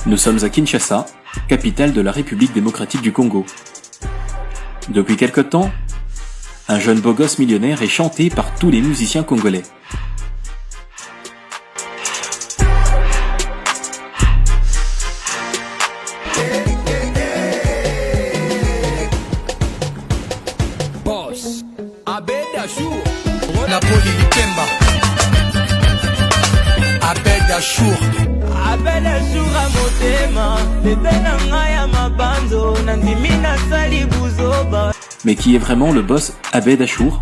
Nous sommes à Kinshasa, capitale de la République démocratique du Congo. Depuis quelque temps, un jeune beau gosse millionnaire est chanté par tous les musiciens congolais. Boss, Abed Achour, Napoli Likemba, Abed Achour. Abed Achour a motema, letenanga ya mabanzo, nandimi nasali buzoba. Mais qui est vraiment le boss Abed Achour?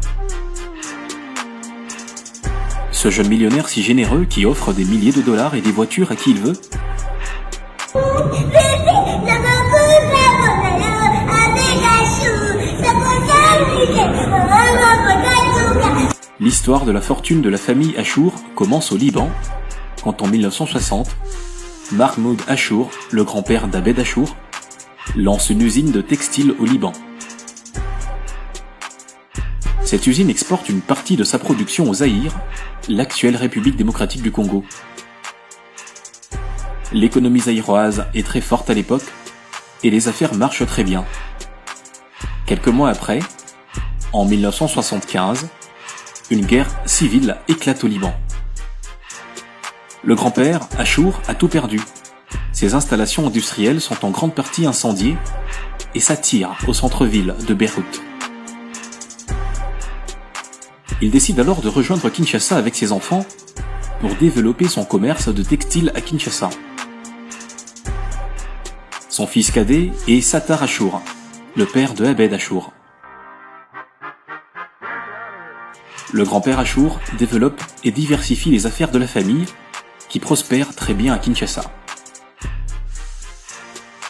Ce jeune millionnaire si généreux qui offre des milliers de dollars et des voitures à qui il veut? L'histoire de la fortune de la famille Achour commence au Liban, quand en 1960, Mahmoud Achour, le grand-père d'Abed Achour, lance une usine de textile au Liban. Cette usine exporte une partie de sa production au Zaïre, l'actuelle République démocratique du Congo. L'économie zaïroise est très forte à l'époque, et les affaires marchent très bien. Quelques mois après, en 1975, une guerre civile éclate au Liban. Le grand-père, Achour, a tout perdu. Ses installations industrielles sont en grande partie incendiées et s'attirent au centre-ville de Beyrouth. Il décide alors de rejoindre Kinshasa avec ses enfants pour développer son commerce de textile à Kinshasa. Son fils cadet est Sattar Achour, le père de Abed Achour. Le grand-père Achour développe et diversifie les affaires de la famille, qui prospèrent très bien à Kinshasa.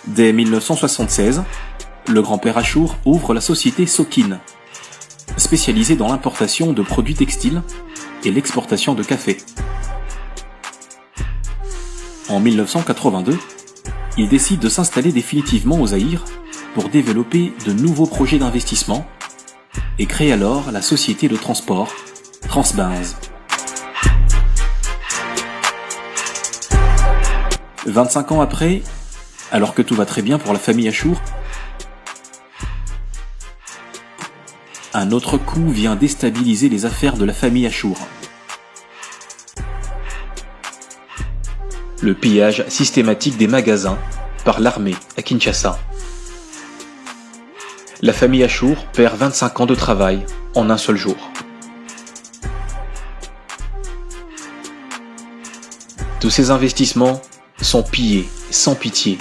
Dès 1976, le grand-père Achour ouvre la société Sokin, spécialisée dans l'importation de produits textiles et l'exportation de café. En 1982, il décide de s'installer définitivement au Zaïre pour développer de nouveaux projets d'investissement et crée alors la société de transport Transbenz. 25 ans après, alors que tout va très bien pour la famille Achour, un autre coup vient déstabiliser les affaires de la famille Achour. Le pillage systématique des magasins par l'armée à Kinshasa. La famille Achour perd 25 ans de travail en un seul jour. Tous ces investissements sont pillés sans pitié.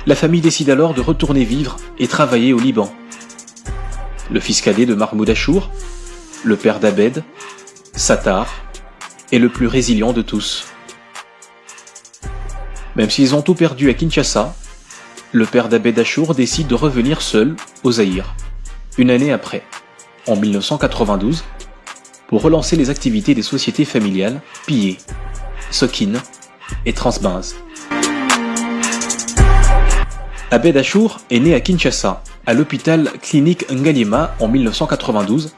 La famille décide alors de retourner vivre et travailler au Liban. Le fils cadet de Mahmoud Achour, le père d'Abed, Sattar, est le plus résilient de tous. Même s'ils ont tout perdu à Kinshasa, le père d'Abed Achour décide de revenir seul au Zaïre, une année après, en 1992, pour relancer les activités des sociétés familiales pillées, Sokin et Transbenz. Abed Achour est né à Kinshasa, à l'hôpital clinique Ngaliema en 1992,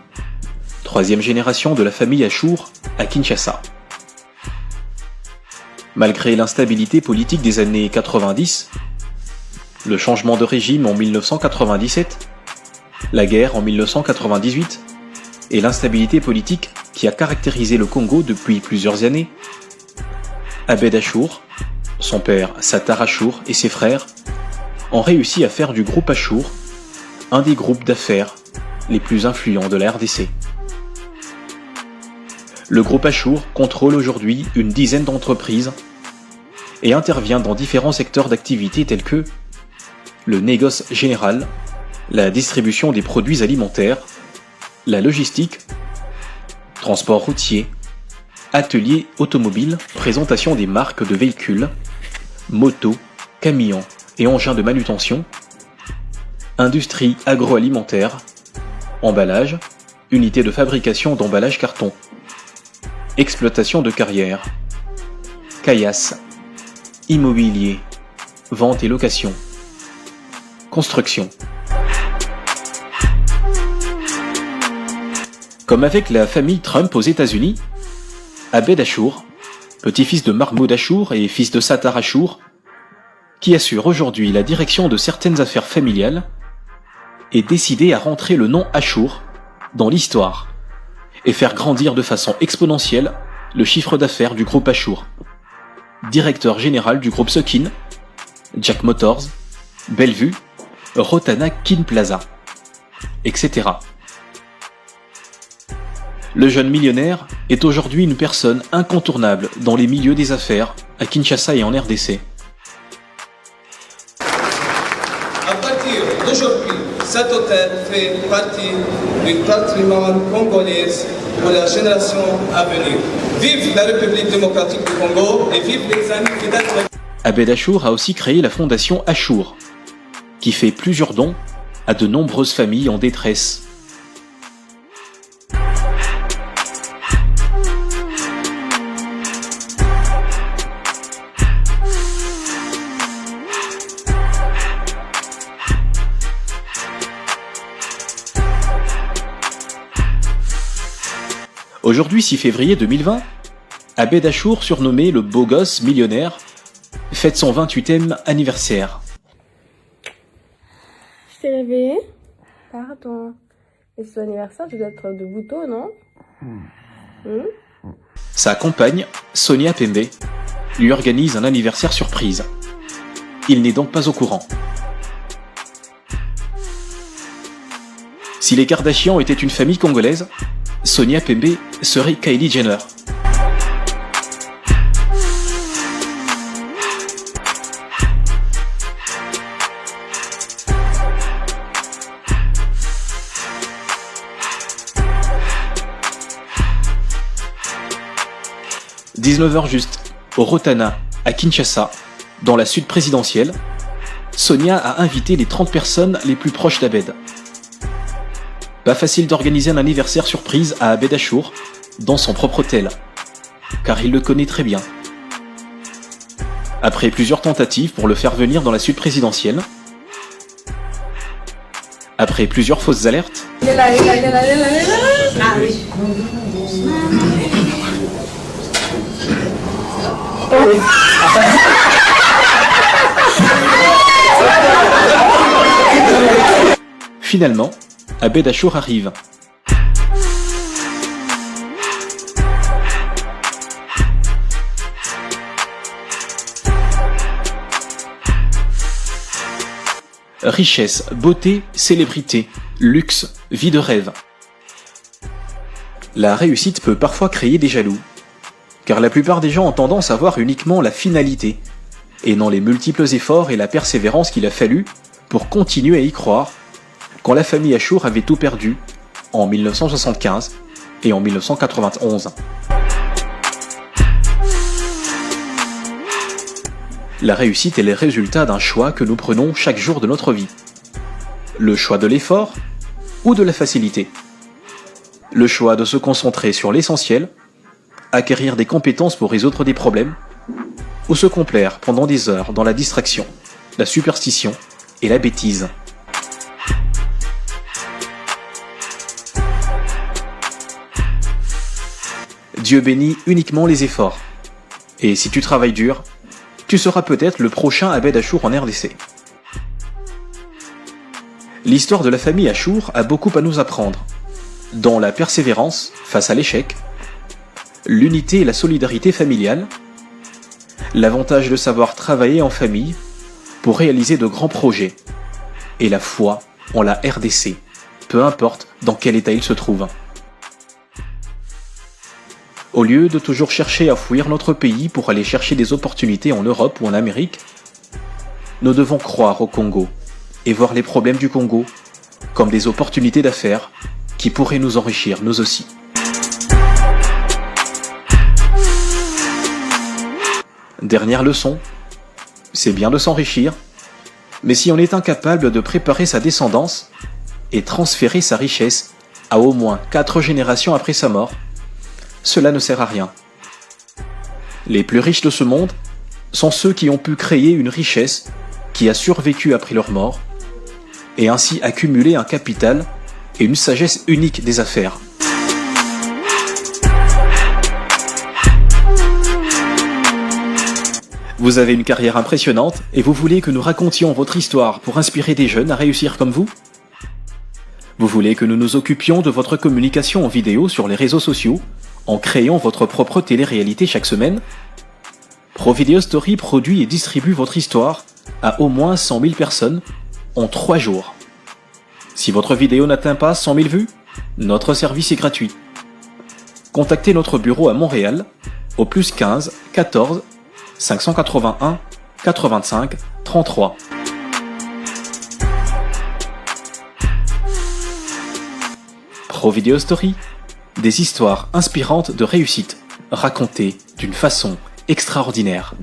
troisième génération de la famille Achour à Kinshasa. Malgré l'instabilité politique des années 90, le changement de régime en 1997, la guerre en 1998 et l'instabilité politique qui a caractérisé le Congo depuis plusieurs années, Abed Achour, son père Sattar Achour et ses frères ont réussi à faire du groupe Achour un des groupes d'affaires les plus influents de la RDC. Le groupe Achour contrôle aujourd'hui une dizaine d'entreprises et intervient dans différents secteurs d'activité tels que le négoce général, la distribution des produits alimentaires, la logistique, transport routier, atelier automobile, présentation des marques de véhicules, motos, camions et engins de manutention, industrie agroalimentaire, emballage, unité de fabrication d'emballage carton. Exploitation de carrière. Caillasse. Immobilier. Vente et location. Construction. Comme avec la famille Trump aux États-Unis, Abed Achour, petit-fils de Mahmoud Achour et fils de Sattar Achour, qui assure aujourd'hui la direction de certaines affaires familiales, est décidé à rentrer le nom Achour dans l'histoire et faire grandir de façon exponentielle le chiffre d'affaires du groupe Achour. Directeur général du groupe Sukin, Jack Motors, Bellevue, Rotana Kin Plaza, etc. Le jeune millionnaire est aujourd'hui une personne incontournable dans les milieux des affaires à Kinshasa et en RDC. À partir d'aujourd'hui, cet hôtel fait partie du patrimoine congolais pour la génération à venir. Vive la République démocratique du Congo et vive les amis fidèles. Abed Achour a aussi créé la fondation Achour, qui fait plusieurs dons à de nombreuses familles en détresse. Aujourd'hui, 6 février 2020, Abed Achour, surnommé le beau gosse millionnaire, fête son 28e anniversaire. Je t'ai réveillé? Pardon. Et c'est ton anniversaire, tu dois être debout tôt, non? Sa compagne, Sonia Pembe, lui organise un anniversaire surprise. Il n'est donc pas au courant. Si les Kardashians étaient une famille congolaise, Sonia Pembe serait Kylie Jenner. « 19h juste, au Rotana, à Kinshasa, dans la sud présidentielle, Sonia a invité les 30 personnes les plus proches d'Abed. Pas facile d'organiser un anniversaire surprise à Abed Achour dans son propre hôtel, car il le connaît très bien. Après plusieurs tentatives pour le faire venir dans la sud présidentielle, après plusieurs fausses alertes, finalement, Abed Achour arrive. Richesse, beauté, célébrité, luxe, vie de rêve. La réussite peut parfois créer des jaloux, car la plupart des gens ont tendance à voir uniquement la finalité, et non les multiples efforts et la persévérance qu'il a fallu pour continuer à y croire quand la famille Achour avait tout perdu en 1975 et en 1991. La réussite est le résultat d'un choix que nous prenons chaque jour de notre vie. Le choix de l'effort ou de la facilité. Le choix de se concentrer sur l'essentiel, acquérir des compétences pour résoudre des problèmes, ou se complaire pendant des heures dans la distraction, la superstition et la bêtise. Dieu bénit uniquement les efforts. Et si tu travailles dur, tu seras peut-être le prochain Abed Achour en RDC. L'histoire de la famille Achour a beaucoup à nous apprendre, dans la persévérance face à l'échec, l'unité et la solidarité familiale, l'avantage de savoir travailler en famille pour réaliser de grands projets, et la foi en la RDC, peu importe dans quel état il se trouve. Au lieu de toujours chercher à fuir notre pays pour aller chercher des opportunités en Europe ou en Amérique, nous devons croire au Congo et voir les problèmes du Congo comme des opportunités d'affaires qui pourraient nous enrichir nous aussi. Dernière leçon, c'est bien de s'enrichir, mais si on est incapable de préparer sa descendance et transférer sa richesse à au moins 4 générations après sa mort, cela ne sert à rien. Les plus riches de ce monde sont ceux qui ont pu créer une richesse qui a survécu après leur mort, et ainsi accumuler un capital et une sagesse unique des affaires. Vous avez une carrière impressionnante et vous voulez que nous racontions votre histoire pour inspirer des jeunes à réussir comme vous? Vous voulez que nous nous occupions de votre communication en vidéo sur les réseaux sociaux en créant votre propre télé-réalité chaque semaine? ProVideo Story produit et distribue votre histoire à au moins 100 000 personnes en 3 jours. Si votre vidéo n'atteint pas 100 000 vues, notre service est gratuit. Contactez notre bureau à Montréal au +15 14 581 85 33. ProVideo Story, des histoires inspirantes de réussite, racontées d'une façon extraordinaire.